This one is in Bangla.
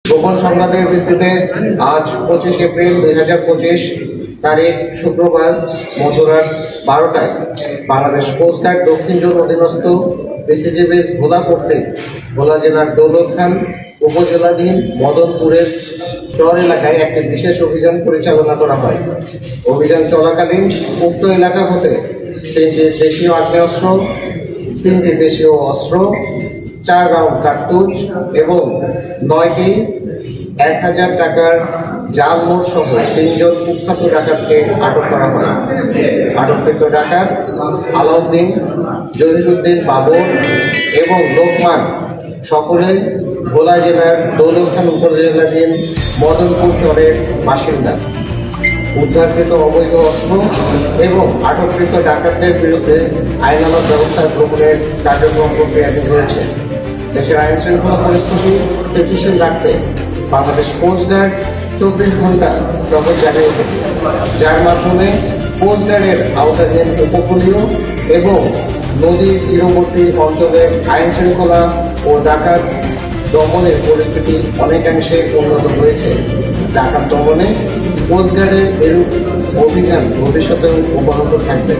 গোপন সংবাদের ভিত্তিতে আজ 25 এপ্রিল 2025 তারিখ শুক্রবার মধ্যরাত 12টায় বাংলাদেশ কোস্টগার্ড দক্ষিণ জোন অধীনস্থ বিসিজি ভোলা কর্তৃক ভোলা জেলার দৌলত খান উপজেলাধীন মদনপুরের চর এলাকায় একটি বিশেষ অভিযান পরিচালনা করা হয়। অভিযান চলাকালীন উক্ত এলাকা হতে 3টি দেশীয় আগ্নেয়াস্ত্র, 3টি দেশীয় অস্ত্র, 4 রাউন্ড কার্তুজ এবং 9টি 1000 টাকার জাল নোট সহ 3 জন কুখ্যাত ডাকাতকে আটক করা হয়। আটককৃত ডাকাত আলাউদ্দিন, জহিরুদ্দিন বাবর এবং লোকমান সকলে ভোলা জেলার দৌলত খান উপজেলাধীন মদনপুর চরের বাসিন্দা। উদ্ধারকৃত অবৈধ অস্ত্র এবং আটককৃত ডাকাতদের বিরুদ্ধে আইনানুগ ব্যবস্থা গ্রহণের কার্যক্রম প্রক্রিয়াধীন রয়েছে। দেশের আইন শৃঙ্খলা পরিস্থিতি স্থিতিশীল রাখতে বাংলাদেশ কোস্টগার্ড 24 ঘন্টা টহল জারি রেখেছে, যার মাধ্যমে কোস্টগার্ডের আওতাধীন উপকূলীয় এবং নদীর তীরবর্তী অঞ্চলের আইন শৃঙ্খলা ও ডাকাত দমনের পরিস্থিতি অনেকাংশে উন্নত হয়েছে। ডাকাত দমনে কোস্টগার্ডের এরূপ অভিযান ভবিষ্যতেও অব্যাহত থাকবে।